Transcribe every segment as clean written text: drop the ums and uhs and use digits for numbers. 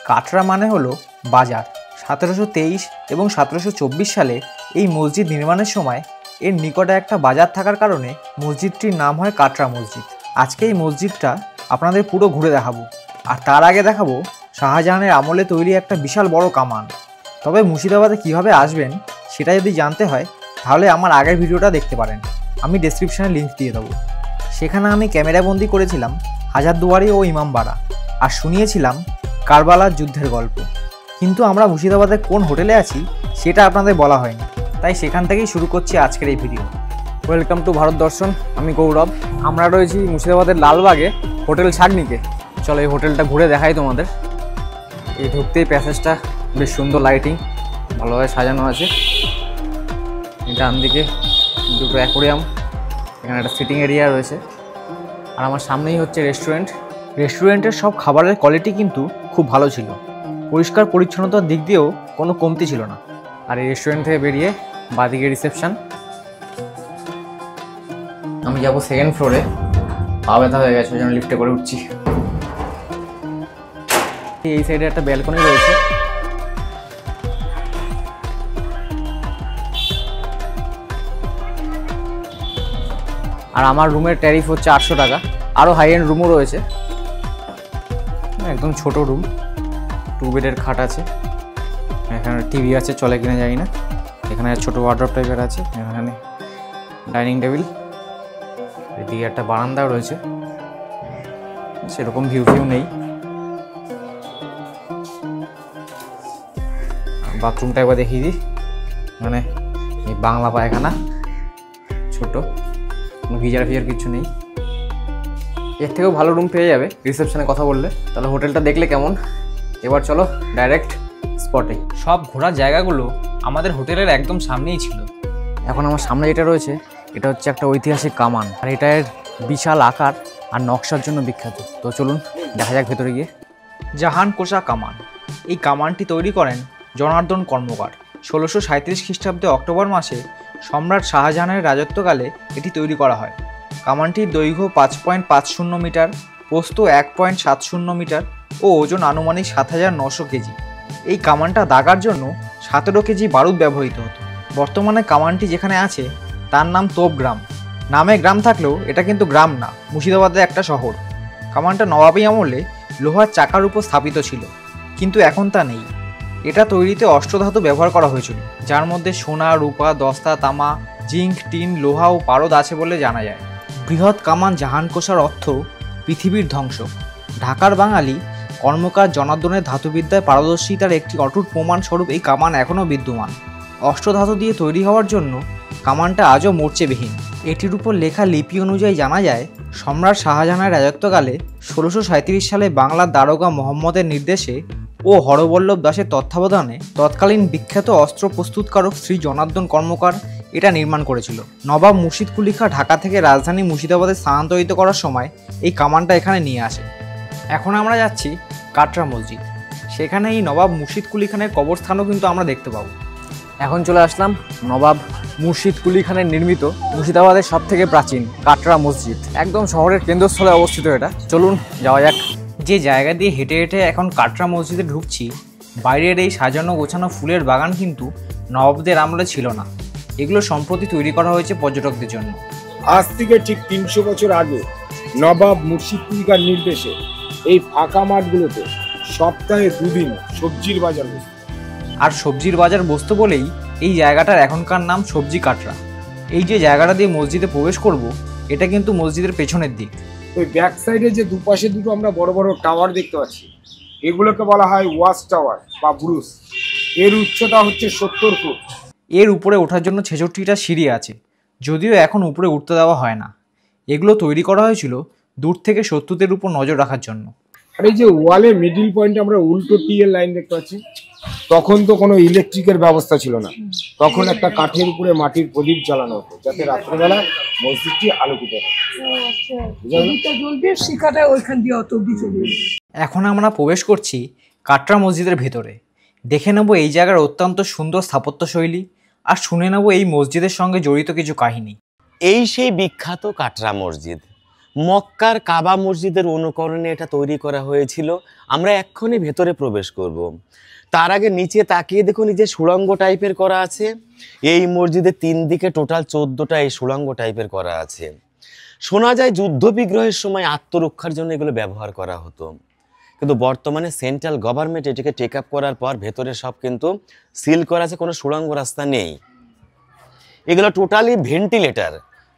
কাটরা মানে হলো বাজার। 1723 এবং 1724 সালে এই মসজিদ নির্মাণের সময় এর নিকটে একটা বাজার থাকার কারণে মসজিদটির নাম হয় কাটরা মসজিদ। আজকে এই মসজিদটা আপনাদের পুরো ঘুরে দেখাবো, আর তার আগে দেখাবো শাহজাহানের আমলে তৈরি একটা বিশাল বড় কামান। তবে মুর্শিদাবাদে কিভাবে আসবেন সেটা যদি জানতে হয় তাহলে আমার আগের ভিডিওটা দেখতে পারেন, আমি ডেসক্রিপশানে লিঙ্ক দিয়ে দেবো। সেখানে আমি ক্যামেরাবন্দি করেছিলাম হাজারদুয়ারি ও ইমামবাড়া, আর শুনিয়েছিলাম কারবালার যুদ্ধের গল্প। কিন্তু আমরা মুর্শিদাবাদের কোন হোটেলে আছি সেটা আপনাদের বলা হয়নি, তাই সেখান থেকেই শুরু করছি আজকের এই ভিডিও। ওয়েলকাম টু ভারত দর্শন, আমি গৌরব। আমরা রয়েছি মুর্শিদাবাদের লালবাগে হোটেল ছাগনিকে। চলো এই হোটেলটা ঘুরে দেখাই তোমাদের। এই ঢুকতেই প্যাসেজটা বেশ সুন্দর, লাইটিং ভালোভাবে সাজানো আছে। ডান দিকে দুটো অ্যাকোরিয়াম, এখানে একটা সিটিং এরিয়া রয়েছে, আর আমার সামনেই হচ্ছে রেস্টুরেন্ট। রেস্টুরেন্টের সব খাবারের কোয়ালিটি কিন্তু খুব ভালো ছিল, পরিষ্কার পরিচ্ছন্নতার দিক দিয়েও কোনো কমতি ছিল না। আর এই রেস্টুরেন্ট থেকে বেরিয়ে বাদিকে রিসেপশন। আমি যাবো সেকেন্ড ফ্লোরে, পা ব্যথা হয়ে গেছে ওই জন্য লিফটে করে উঠছি। এই সাইডে একটা ব্যালকনি রয়েছে। আর আমার রুমের ট্যারিফ হচ্ছে 800 টাকা। আরও হাই এন্ড রুমও রয়েছে, একদম ছোট রুম, 2 বেডের খাট আছে, এখানে টিভি আছে, চলে কিনা জানি না। এখানে ছোট ওয়ার্ড্রপ টাইপের আছে, এখানে ডাইনিং টেবিল, এদিকে একটা বারান্দাও রয়েছে, সেরকম ভিউ নেই। বাথরুমটা একবার দেখিয়ে দিই, মানে এই বাংলা পায়খানা, ছোট, কোনো গিজার ফিজার কিছু নেই। এর থেকেও ভালো রুম পেয়ে যাবে রিসেপশনে কথা বললে। তাহলে হোটেলটা দেখলে কেমন, এবার চলো ডাইরেক্ট স্পটে। সব ঘোরার জায়গাগুলো আমাদের হোটেলের একদম সামনেই ছিল। এখন আমার সামনে যেটা রয়েছে এটা হচ্ছে একটা ঐতিহাসিক কামান, আর এটার বিশাল আকার আর নকশার জন্য বিখ্যাত। তো চলুন দেখা যাক ভেতরে গিয়ে। জাহান কোষা কামান, এই কামানটি তৈরি করেন জনার্দন কর্মকার। 1637 খ্রিস্টাব্দে অক্টোবর মাসে সম্রাট শাহজাহানের রাজত্বকালে এটি তৈরি করা হয়। কামানটির দৈর্ঘ্য 5.50 মিটার, প্রস্থ 1.70 মিটার ও ওজন আনুমানিক 7900 কেজি। এই কামানটা দাগার জন্য 17 কেজি বারুদ ব্যবহৃত হতো। বর্তমানে কামানটি যেখানে আছে তার নাম তোপগ্রাম। নামে গ্রাম থাকলেও এটা কিন্তু গ্রাম না, মুর্শিদাবাদের একটা শহর। কামানটা নবাবী আমলে লোহার চাকার উপর স্থাপিত ছিল, কিন্তু এখন তা নেই। এটা তৈরিতে অষ্টধাতু ব্যবহার করা হয়েছিল, যার মধ্যে সোনা, রূপা, দস্তা, তামা, জিঙ্ক, টিন, লোহা ও পারদ আছে বলে জানা যায়। বৃহৎ কামান জাহানকোষার অর্থ পৃথিবীর ধ্বংস। ঢাকার বাঙালি কর্মকার জনার্দনের ধাতুবিদ্যায় পারদর্শিতার একটি অটুট প্রমাণ স্বরূপ এই কামান এখনও বিদ্যমান। অষ্টধাতু দিয়ে তৈরি হওয়ার জন্য কামানটা আজও মরচেবিহীন। এটির উপর লেখা লিপি অনুযায়ী জানা যায় সম্রাট শাহজাহানের রাজত্বকালে 1637 সালে বাংলার দারোগা মোহাম্মদের নির্দেশে ও হরবল্লভ দাসের তত্ত্বাবধানে তৎকালীন বিখ্যাত অস্ত্র প্রস্তুতকারক শ্রী জনার্দন কর্মকার এটা নির্মাণ করেছিল। নবাব মুর্শিদ কুলি খাঁ ঢাকা থেকে রাজধানী মুর্শিদাবাদে স্থানান্তরিত করার সময় এই কামানটা এখানে নিয়ে আসে। এখন আমরা যাচ্ছি কাটরা মসজিদ, সেখানে এই নবাব মুর্শিদ কুলি খানের কবরস্থানও কিন্তু আমরা দেখতে পাবো। এখন চলে আসলাম নবাব মুর্শিদ কুলি খানের নির্মিত মুর্শিদাবাদের সব থেকে প্রাচীন কাটরা মসজিদ। একদম শহরের কেন্দ্রস্থলে অবস্থিত এটা। চলুন যাওয়া যাক। যে জায়গা দিয়ে হেঁটে হেঁটে এখন কাটরা মসজিদে ঢুকছি, বাইরের এই সাজানো গোছানো ফুলের বাগান কিন্তু নবাবদের আমলে ছিল না। এগুলো সম্প্রতি তৈরি করা হয়েছে পর্যটকদের জন্য। আজ থেকে ঠিক 300 বছর আগে নবাব মুর্শিদ কুলি খাঁর নির্দেশে এই ফাঁকা মাঠগুলোতে সপ্তাহে 2 দিন সবজির বাজার বসত। আর সবজির বাজার বসতো বলেই এই জায়গাটার এখনকার নাম সবজি কাটরা। এই যে জায়গাটা দিয়ে মসজিদে প্রবেশ করব, এটা কিন্তু মসজিদের পেছনের দিক। ওই ব্যাক সাইডে যে দুপাশে দুটো আমরা বড় বড় টাওয়ার দেখতে পাচ্ছি, এগুলোকে বলা হয় ওয়াচ টাওয়ার বা ব্রুস। এর উচ্চতা হচ্ছে 70 ফুট। এর উপরে ওঠার জন্য 66টা সিঁড়ি আছে, যদিও এখন উপরে উঠতে দেওয়া হয় না। এগুলো তৈরি করা হয়েছিল দূর থেকে শত্রুদের উপর নজর রাখার জন্য। আর এই যে ওয়ালে মিডিল পয়েন্টে আমরা উল্টো টিএল লাইন দেখতে পাচ্ছি, তখন তো কোনো ইলেকট্রিকের ব্যবস্থা ছিল না। তখন একটা কাঠের উপরে মাটির প্রদীপ জ্বালানো হতো, যাতে রাত্রেবেলা মসজিদটি আলোকিত হয়। এখন আমরা প্রবেশ করছি কাটরা মসজিদের ভেতরে। দেখে নেব এই জায়গার অত্যন্ত সুন্দর স্থাপত্যশৈলী, আর শুনে নেব এই মসজিদের সঙ্গে জড়িত কিছু কাহিনী। এই সেই বিখ্যাত কাটরা মসজিদ। মক্কার কাবা মসজিদের অনুকরণে এটা তৈরি করা হয়েছিল। আমরা এক্ষুনি ভেতরে প্রবেশ করব। তার আগে নিচে তাকিয়ে দেখুন, এই যে সুড়ঙ্গ টাইপের করা আছে, এই মসজিদের 3 দিকে টোটাল 14টা এই সুড়ঙ্গ টাইপের করা আছে। শোনা যায় যুদ্ধ বিগ্রহের সময় আত্মরক্ষার জন্য এগুলো ব্যবহার করা হতো, কিন্তু বর্তমানে সেন্ট্রাল গভর্নমেন্ট এটাকে টেক আপ করার পর ভেতরে সব কিন্তু সিল করা আছে, কোনো সুড়ঙ্গ রাস্তা নেই। এগুলো টোটালি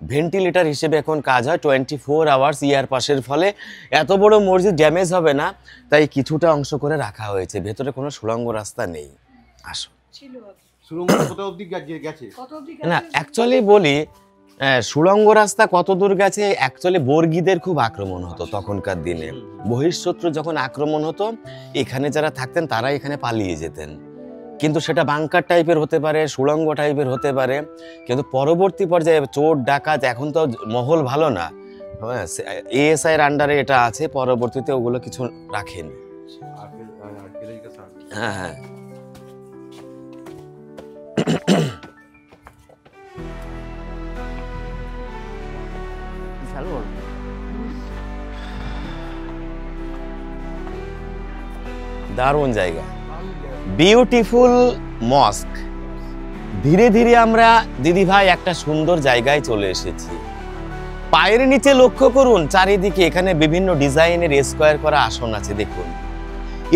ভেন্টিলেটার হিসেবে এখন কাজ হয় 24 আওয়ার্স ইয়ার পাশের ফলে এত বড় মসজিদ ড্যামেজ হবে না, তাই কিছুটা অংশ করে রাখা হয়েছে। ভেতরে কোনো সুড়ঙ্গ রাস্তা নেই। আসো না, অ্যাকচুয়ালি বলি সুড়ঙ্গ রাস্তা কত দূর গেছে, অ্যাকচুয়ালি বর্গীদের খুব আক্রমণ হতো তখনকার দিনে। বহিঃশত্রু যখন আক্রমণ হতো, এখানে যারা থাকতেন তারা এখানে পালিয়ে যেতেন, কিন্তু সেটা বাংকার টাইপের হতে পারে, সুড়ঙ্গ টাইপের হতে পারে। কিন্তু পরবর্তী পর্যায়ে চোর ডাকাত, এখন তো মহল ভালো না, এএসআই এর আন্ডারে এটা আছে, পরবর্তীতে ওগুলো কিছু রাখেনি। হ্যাঁ হ্যাঁ, দারুণ জায়গা, বিউটিফুল মস্ক। ধীরে ধীরে আমরা দিদি ভাই একটা সুন্দর জায়গায় চলে এসেছি। পায়ের নিচে লক্ষ্য করুন, চারিদিকে এখানে বিভিন্ন ডিজাইনের স্কোয়ার করা আসন আছে। দেখুন,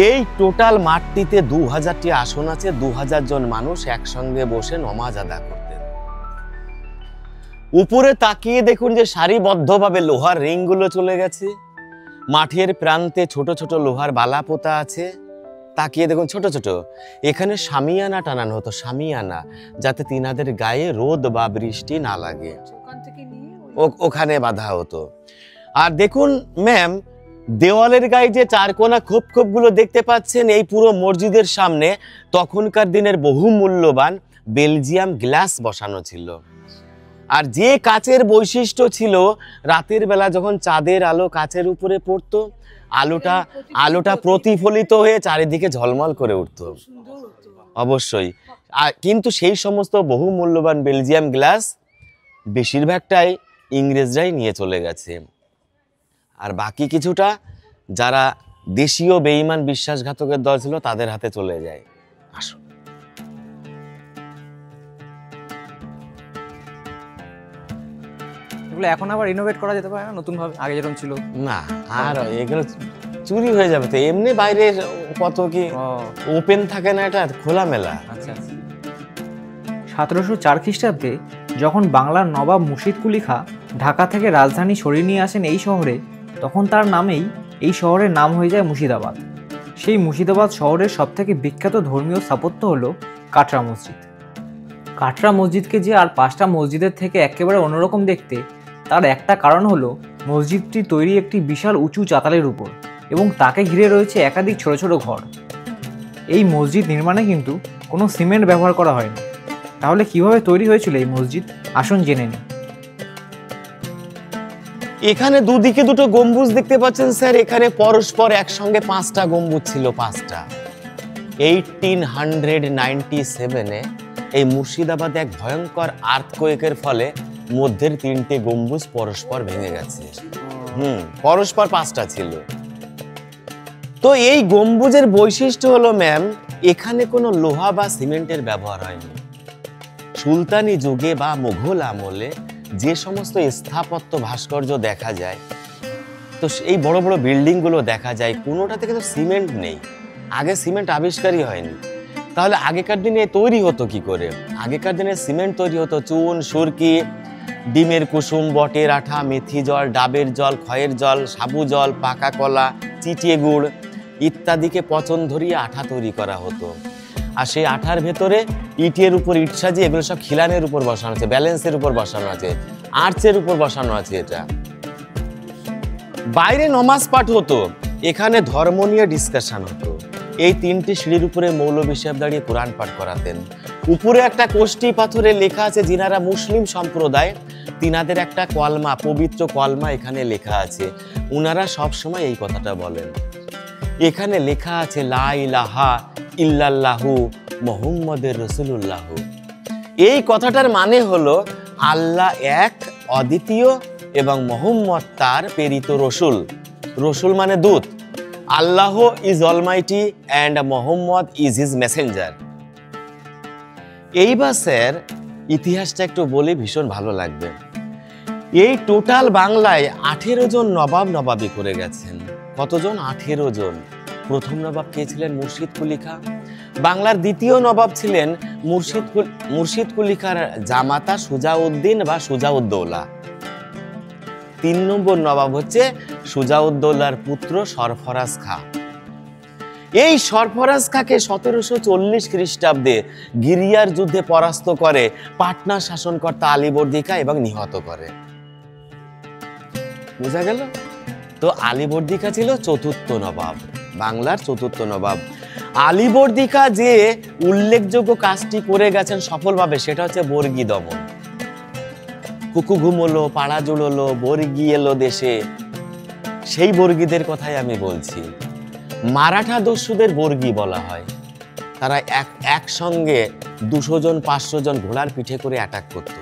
এই টোটাল মাঠটিতে 2000টি আসন আছে। 2000 জন মানুষ একসঙ্গে বসে নমাজ আদা করতেন। উপরে তাকিয়ে দেখুন যে সারিবদ্ধভাবে লোহার রিংগুলো চলে গেছে। মাঠের প্রান্তে ছোট ছোট লোহার বালা পোতা আছে। তাকিয়ে দেখুন ছোট ছোট, এখানে শামিয়ানা টানানো হতো, শামিয়ানা, যাতে তিনাদের গায়ে রোদ বা বৃষ্টি না লাগে, ওখানে বাঁধা হতো। আর দেখুন ম্যাম, দেওয়ালের গায়ে যে চারকোনা খোপ খোপগুলো দেখতে পাচ্ছেন, এই পুরো মসজিদের সামনে তখনকার দিনের বহু মূল্যবান বেলজিয়াম গ্লাস বসানো ছিল। আর যে কাচের বৈশিষ্ট্য ছিল, রাতের বেলা যখন চাঁদের আলো কাচের উপরে পড়তো, আলোটা প্রতিফলিত হয়ে চারিদিকে ঝলমল করে উঠতো। অবশ্যই। কিন্তু সেই সমস্ত বহু মূল্যবান বেলজিয়াম গ্লাস বেশিরভাগটাই ইংরেজরাই নিয়ে চলে গেছে, আর বাকি কিছুটা যারা দেশীয় বেঈমান বিশ্বাসঘাতকের দল ছিল তাদের হাতে চলে যায়। আসুন। এগুলো এখন আবার রিনোভেট করা যেতে পারে না নতুন ভাবে, আগে যেরকম ছিল? না, আর এগুলো চুরি হয়ে যাবে তো। এমনি বাইরে কত কি ওপেন থাকে না, এটা খোলামেলা। আচ্ছা আচ্ছা। 1704 খ্রিস্টাব্দে যখন বাংলার নবাব মুর্শিদ কুলি খাঁ ঢাকা থেকে রাজধানী সরিয়ে নিয়ে আসেন এই শহরে, তখন তার নামেই এই শহরের নাম হয়ে যায় মুর্শিদাবাদ। সেই মুর্শিদাবাদ শহরের সবথেকে বিখ্যাত ধর্মীয় স্থাপত্য হলো কাটরা মসজিদ। কাটরা মসজিদকে যে আর 5টা মসজিদের থেকে একেবারে অন্যরকম দেখতে, তার একটা কারণ হলো মসজিদটি তৈরি একটি বিশাল উঁচু চাতালের উপর, এবং তাকে ঘিরে রয়েছে একাধিক ছোট ছোট ঘর। এই মসজিদ নির্মাণে কিন্তু কোনো সিমেন্ট ব্যবহার করা হয়নি। তাহলে কিভাবে তৈরি হয়েছিল এই মসজিদ, আসুন জেনে নিই। এখানে দুদিকে দুটো গম্বুজ দেখতে পাচ্ছেন স্যার। এখানে পরস্পর একসঙ্গে 5টা গম্বুজ ছিল, 5টা। 1897-এ এই মুর্শিদাবাদে এক ভয়ঙ্কর আর্থকোয়েকের ফলে মধ্যের 3টে গম্বুজ পরস্পর ভেঙে গেছে। পরস্পর 5টা ছিল। তো এই গম্বুজের বৈশিষ্ট্য হলো ম্যাম, এখানে কোনো লোহা বা সিমেন্টের ব্যবহার হয়নি। সুলতানি যুগে বা মুঘল আমলে যে সমস্ত স্থাপত্য ভাস্কর্য দেখা যায়, তো এই বড় বড় বিল্ডিং গুলো দেখা যায়, কোনোটাতে কিন্তু সিমেন্ট নেই। আগে সিমেন্ট আবিষ্কারই হয়নি। তাহলে আগেকার দিনে তৈরি হতো কি করে? আগেকার দিনে সিমেন্ট তৈরি হতো চুন, সুরকি, ডিমের কুসুম, বটের আঠা, মেথি জল, ডাবের জল, খয়ের জল, সাবু জল, পাকা কলা, চিটিয়ে গুড় ইত্যাদিকে পচন ধরিয়ে আঠা তৈরি করা হতো। আর সেই আঠার ভেতরে ইটের উপর ইট সাজিয়ে, এগুলো সব খিলানের উপর বসানো আছে, ব্যালেন্সের উপর বসানো আছে, আর্চের উপর বসানো আছে। এটা বাইরে নমাজ পাঠ হতো, এখানে ধর্ম নিয়ে ডিসকাশন হতো। এই 3টে সিঁড়ির উপরে মৌলভী সাহেব দাঁড়িয়ে কোরআন পাঠ করাতেন। উপরে একটা কোষ্টি পাথরে লেখা আছে, যিনারা মুসলিম সম্প্রদায় তিনাদের একটা কলমা, পবিত্র কলমা এখানে লেখা আছে। উনারা সবসময় এই কথাটা বলেন। এখানে লেখা আছে লা ইলাহা ইল্লাল্লাহু মুহাম্মাদুর রাসূলুল্লাহ। এই কথাটার মানে হলো আল্লাহ এক, অদ্বিতীয়, এবং মোহাম্মদ তার প্রেরিত রসুল। রসুল মানে দূত। Allah is almighty and Mohammad is his messenger. এইবার স্যার ইতিহাসটা একটু বলে ভীষণ ভালো লাগবে। এই টোটাল বাংলায় 18 জন নবাব নবাবি করে গেছেন। কতজন? 18 জন। প্রথম নবাব কে ছিলেন? মুর্শিদ কুলি খাঁ। বাংলার দ্বিতীয় নবাব ছিলেন মুর্শিদ কুলি খাঁর জামাতা সুজাউদ্দিন বা সুজাউদ্দৌলা। 3 নম্বর নবাব হচ্ছে সুজাউদ্দৌলার পুত্র সরফরাজ খাঁ। এই সরফরাজ খাঁকে 1740 খ্রিস্টাব্দে গিরিয়ার যুদ্ধে পরাস্ত করে পাটনার শাসনকর্তা আলীবর্দী খাঁ এবং নিহত করে। বোঝা গেল? তো আলীবর্দী খাঁ ছিল 4র্থ নবাব, বাংলার 4র্থ নবাব। আলীবর্দী খাঁ যে উল্লেখযোগ্য কাজটি করে গেছেন সফলভাবে, সেটা হচ্ছে বর্গী দমন। কুকু ঘুমোলো, পাড়া জুড়লো, বর্গী এলো দেশে, সেই বর্গীদের কথাই আমি বলছি। মারাঠা দস্যুদের বর্গী বলা হয়। তারা একসঙ্গে 200 জন 500 জন ঘোড়ার পিঠে করে অ্যাটাক করত,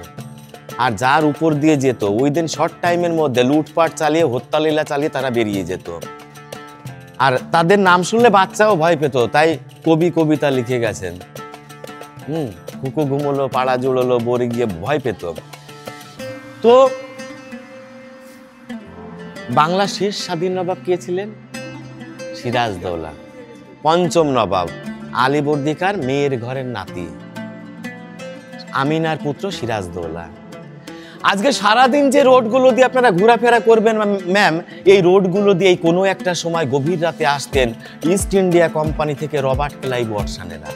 আর যার উপর দিয়ে যেত উইদিন শর্ট টাইমের মধ্যে লুটপাট চালিয়ে, হত্যালীলা চালিয়ে তারা বেরিয়ে যেত। আর তাদের নাম শুনলে বাচ্চাও ভয় পেত, তাই কবি কবিতা লিখে গেছেন। কুকু ঘুমোলো, পাড়া জুড়লো, বর্গী, ভয় পেত। তো বাংলা শেষ স্বাধীন নবাব কে ছিলেন? সিরাজদৌলা। 5ম নবাব আলীবর্দী খাঁর মেয়ের ঘরের নাতি, আমিনার পুত্র সিরাজদৌলা। আজকে সারাদিন যে রোডগুলো দিয়ে আপনারা ঘোরাফেরা করবেন ম্যাম, এই রোডগুলো দিয়ে কোনো একটা সময় গভীর রাতে আসতেন ইস্ট ইন্ডিয়া কোম্পানি থেকে রবার্ট ক্লাইভ ওয়াটসনেরা।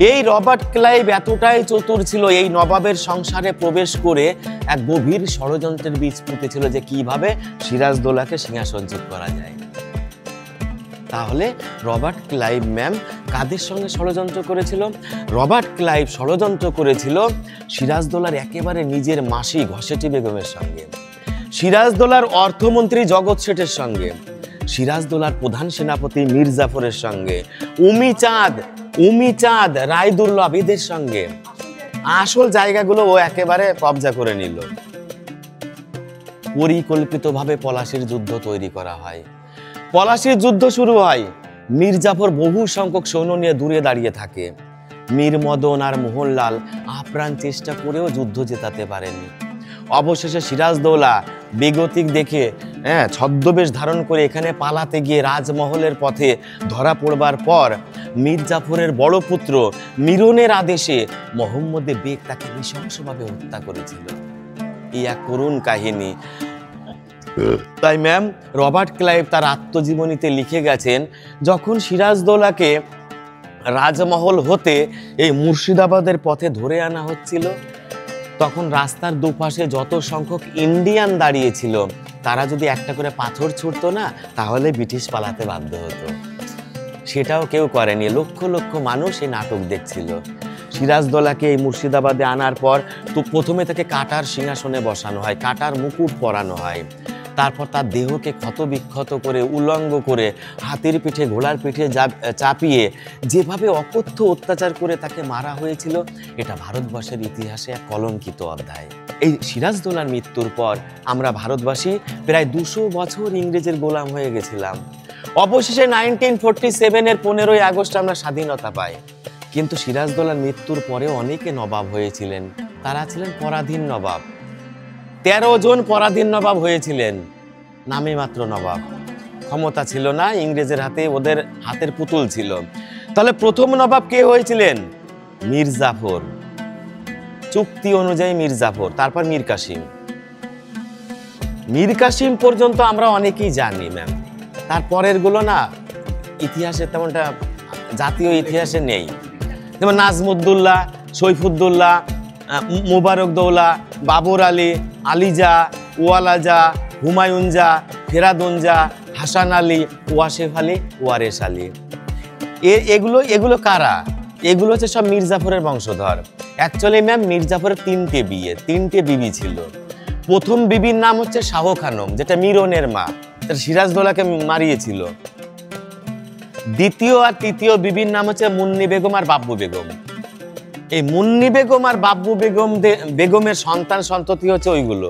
এই রবার্ট ক্লাইভ এতটাই চতুর ছিল, এই নবাবের সংসারে প্রবেশ করে এক গভীর ষড়যন্ত্রের বীজ পুঁতেছিল যে কিভাবে সিরাজদৌলাকে সিংহাসনচ্যুত করা যায়। তাহলে রবার্ট ক্লাইভ ম্যাম কাদের সঙ্গে ষড়যন্ত্র করেছিল? রবার্ট ক্লাইভ ষড়যন্ত্র করেছিল সিরাজদৌলার একেবারে নিজের মাসি ঘসেটি বেগমের সঙ্গে, সিরাজদৌলার অর্থমন্ত্রী জগৎ শেঠের সঙ্গে, সিরাজদৌলার প্রধান সেনাপতি মীর জাফরের সঙ্গে, উমিচাঁদ রায়দুল্লাহ এদের সঙ্গে। আসল জায়গাগুলো ও একেবারে কবজা করে নিল। পরিকল্পিতভাবে পলাশির যুদ্ধ তৈরি করা হয়। পলাশির যুদ্ধ শুরু হয়। মীর জাফর বহু সংখ্যক সৈন্য নিয়ে দূরে দাঁড়িয়ে থাকে। মীর মদন আর মোহনলাল আপ্রাণ চেষ্টা করেও যুদ্ধ জেতাতে পারেনি। অবশেষে সিরাজদৌলা বেগতিক দেখে ছদ্মবেশ ধারণ করে এখানে পালাতে গিয়ে রাজমহলের পথে ধরা পড়বার পর মীর জাফরের বড় পুত্র মিরনের আদেশে মোহাম্মদ বেগ তাকে নৃশংসভাবে হত্যা করেছিল। এই এক করুণ কাহিনী। তাই ম্যাম রবার্ট ক্লাইভ তার আত্মজীবনীতে লিখে গেছেন, যখন সিরাজদৌলাকে রাজমহল হতে এই মুর্শিদাবাদের পথে ধরে আনা হচ্ছিল, তখন রাস্তার দুপাশে যত সংখ্যক ইন্ডিয়ান দাঁড়িয়েছিল তারা যদি একটা করে পাথর ছুড়তো না, তাহলে ব্রিটিশ পালাতে বাধ্য হতো। সেটাও কেউ করেনি। লক্ষ লক্ষ মানুষ এই নাটক দেখছিল। সিরাজদৌলাকে এই মুর্শিদাবাদে আনার পর তো প্রথমে তাকে কাটার সিংহাসনে বসানো হয়, কাটার মুকুট পরানো হয়। তারপর তার দেহকে ক্ষত বিক্ষত করে, উলঙ্গ করে, হাতির পিঠে ঘোড়ার পিঠে চাপিয়ে যেভাবে অকথ্য অত্যাচার করে তাকে মারা হয়েছিল, এটা ভারতবর্ষের ইতিহাসে এক কলঙ্কিত অধ্যায়। এই সিরাজদৌলার মৃত্যুর পর আমরা ভারতবাসী প্রায় 200 বছর ইংরেজের গোলাম হয়ে গেছিলাম। অবশেষে 1947-এর 15ই আগস্ট আমরা স্বাধীনতা পাই। কিন্তু সিরাজদৌলার মৃত্যুর পরে অনেকে নবাব হয়েছিলেন। তারা ছিলেন পরাধীন নবাব। 13 জন পরাধীন নবাব হয়েছিলেন, নামে মাত্র নবাব। ক্ষমতা ছিল না, ইংরেজের হাতে ওদের হাতের পুতুল ছিল। তাহলে প্রথম নবাব কে হয়েছিলেন? মীর জাফর। চুক্তি অনুযায়ী মীর জাফর, তারপর মীর কাসিম। মীর কাসিম পর্যন্ত আমরা অনেকেই জানি ম্যাম। তারপরের গুলো না ইতিহাসে তেমনটা জাতীয় ইতিহাসে নেই। যেমন নাজমুদ্দৌলা, সৈফুদ্দৌলা, মুবারকদৌলা, বাবর আলী, আলিজা, ওয়ালাজা, হুমায়ুনজা, ফেরাদুনজা, হাসান আলী, ওয়াসেফ আলী, ওয়ারেস আলী। এগুলো কারা? এগুলো হচ্ছে সব মীর জাফরের বংশধর। অ্যাকচুয়ালি ম্যাম মীর জাফরের 3টে বিবি ছিল। প্রথম বিবির নাম হচ্ছে শাহ খানম, যেটা মিরনের মা, সিরাজদৌলাকে মারিয়েছিল। দ্বিতীয় আর তৃতীয় বিবির নাম হচ্ছে মুন্নি বেগম আর বাব্বু বেগম। এই মুন্নি বেগম আর বাব্বু বেগমের সন্তান সন্ততি হচ্ছে ওইগুলো।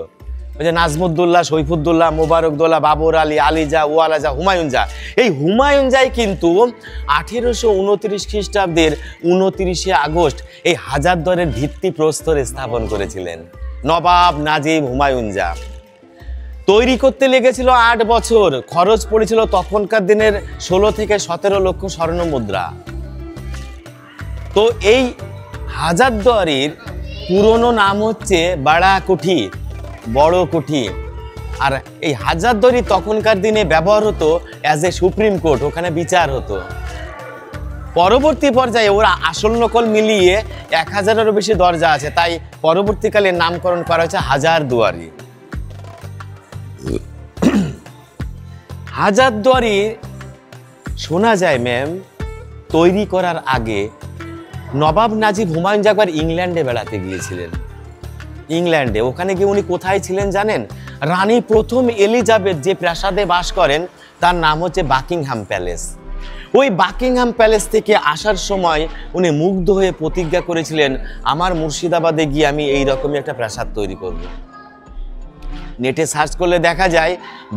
ওই যে নাজমুদ্দৌলা, সৈফুদ্দৌলা, মোবারকদৌলা, বাবর আলী, আলিজা, ওয়ালাজা, হুমায়ুন জা। এই হুমায়ুন জাই কিন্তু 1829 খ্রিস্টাব্দের 29শে আগস্ট এই হাজারদুয়ারের ভিত্তিপ্রস্তর স্থাপন করেছিলেন নবাব নাজিব হুমায়ুন জা। তৈরি করতে লেগেছিল 8 বছর, খরচ পড়েছিল তখনকার দিনের 16 থেকে 17 লক্ষ স্বর্ণ মুদ্রা। তো এই হাজারদুয়ারির পুরনো নাম হচ্ছে বাড়া কুঠি, বড় কুঠি। আর এই হাজারদুয়ারি তখনকার দিনে ব্যবহার হতো অ্যাজ এ সুপ্রিম কোর্ট, ওখানে বিচার হতো। পরবর্তী পর্যায়ে ওরা আসল নকল মিলিয়ে 1000-এরও বেশি দরজা আছে, তাই পরবর্তীকালে নামকরণ করা হয়েছে হাজারদুয়ারি। হাজারদুয়ারি শোনা যায় ম্যাম তৈরি করার আগে নবাব নাজিব হুমায়ুন জা একবার ইংল্যান্ডে বেড়াতে গিয়েছিলেন। ইংল্যান্ডে ওখানে গিয়ে উনি কোথায় ছিলেন জানেন? রানী প্রথম এলিজাবেথ যে প্রাসাদে বাস করেন তার নাম হচ্ছে বাকিংহাম প্যালেস। ওই বাকিংহাম প্যালেস থেকে আসার সময় উনি মুগ্ধ হয়ে প্রতিজ্ঞা করেছিলেন, আমার মুর্শিদাবাদে গিয়ে আমি এইরকমই একটা প্রাসাদ তৈরি করব। নেটে সার্চ করলে দেখা যায়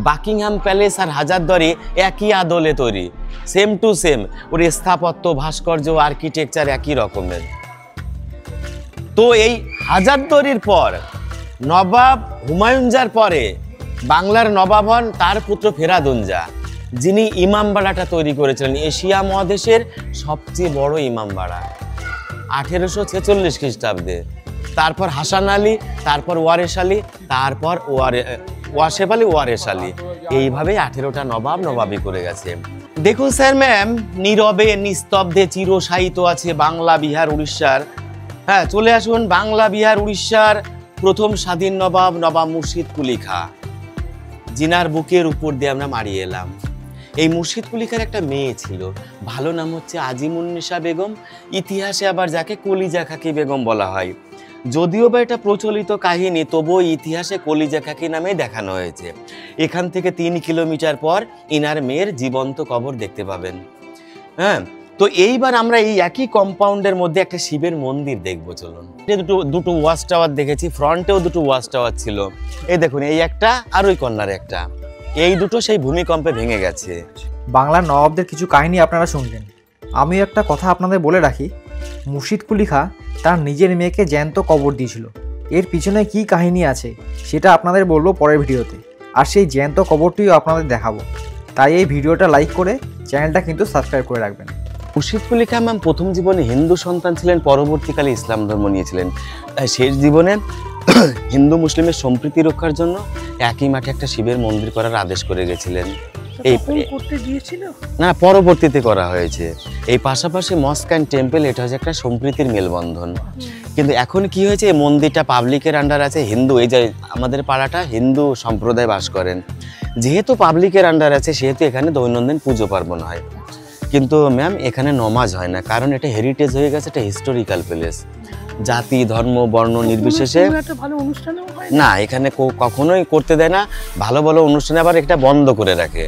বাকিংহাম প্যালেস আর হাজারদুয়ারি একই আদলে তৈরি, সেম টু সেম। ওর স্থাপত্য, ভাস্কর্য, আর্কিটেকচার একই রকমের। তো এই হাজারদুয়ারির পর নবাব হুমায়ুন জার পরে বাংলার নবাব হন তার পুত্র ফেরাদুন জা, যিনি ইমামবাড়াটা তৈরি করেছিলেন, এশিয়া মহাদেশের সবচেয়ে বড় ইমামবাড়া 1846 খ্রিস্টাব্দে। তারপর হাসান আলী, তারপর ওয়ারেশ আলী, তারপর ওয়াসেফ আলী, ওয়ারেশ আলী, এইভাবে 18টা নবাব নবাবি করে গেছে। দেখুন স্যার ম্যাম, নীরবে নিস্তব্ধে চিরসাহিত আছে বাংলা, বিহার, উড়িষ্যার। হ্যাঁ, চলে আসুন বাংলা, বিহার, উড়িষ্যার প্রথম স্বাধীন নবাব, নবাব মুর্শিদ কুলি খাঁ, জিনার বুকের উপর দিয়ে আমরা মারিয়ে এলাম। এই মুর্শিদ কুলি খাঁর একটা মেয়ে ছিল, ভালো নাম হচ্ছে আজিমুন্নিসা বেগম, ইতিহাসে আবার যাকে কলিজা খাকি বেগম বলা হয়। যদিও বা এটা প্রচলিত কাহিনী, তবুও ইতিহাসে কলিজা খাকি নামে দেখানো হয়েছে। এখান থেকে 3 কিলোমিটার পর ইনার মেয়ের জীবন্ত কবর দেখতে পাবেন। হ্যাঁ, তো এইবার আমরা এই একই কম্পাউন্ডের মধ্যে একটা শিবের মন্দির দেখবো, চলুন। দুটো ওয়াচ টাওয়ার দেখেছি, ফ্রন্টেও দুটো ওয়াচ টাওয়ার ছিল। এই দেখুন, এই একটা আর ওই কর্নারে একটা, এই দুটো সেই ভূমিকম্পে ভেঙে গেছে। বাংলার নবাবদের কিছু কাহিনী আপনারা শুনলেন। আমি একটা কথা আপনাদের বলে রাখি, মুর্শিদ কুলি খাঁ তার নিজের মেয়েকে জ্যান্ত কবর দিয়েছিল। এর পিছনে কি কাহিনী আছে সেটা আপনাদের বলবো পরের ভিডিওতে, আর সেই জ্যান্ত কবরটিও আপনাদের দেখাবো। তাই এই ভিডিওটা লাইক করে চ্যানেলটা কিন্তু সাবস্ক্রাইব করে রাখবেন। মুর্শিদ কুলি খাঁ ম্যাম প্রথম জীবনে হিন্দু সন্তান ছিলেন, পরবর্তীকালে ইসলাম ধর্ম নিয়েছিলেন। শেষ জীবনে হিন্দু মুসলিমের সম্প্রীতি রক্ষার জন্য একই মাঠে একটা শিবের মন্দির করার আদেশ করে গেছিলেন। এই করতে দিয়েছিল না, পরবর্তীতে করা হয়েছে। এই পাশাপাশি মস্ক অ্যান্ড টেম্পল, এটা হচ্ছে একটা সম্প্রীতির মেলবন্ধন। কিন্তু এখন কি হয়েছে, এই মন্দিরটা পাবলিকের আন্ডার আছে, হিন্দু, এই যে আমাদের পাড়াটা হিন্দু সম্প্রদায় বাস করেন, যেহেতু পাবলিকের আন্ডার আছে সেহেতু এখানে দৈনন্দিন পুজো পার্বণ হয়। কিন্তু ম্যাম এখানে নমাজ হয় না, কারণ এটা হেরিটেজ হয়ে গেছে, এটা হিস্টোরিক্যাল প্লেস। জাতি, ধর্ম, বর্ণ নির্বিশেষে না, এখানে কখনোই করতে দেয় না। ভালো ভালো অনুষ্ঠানে আবার এটা বন্ধ করে রাখে।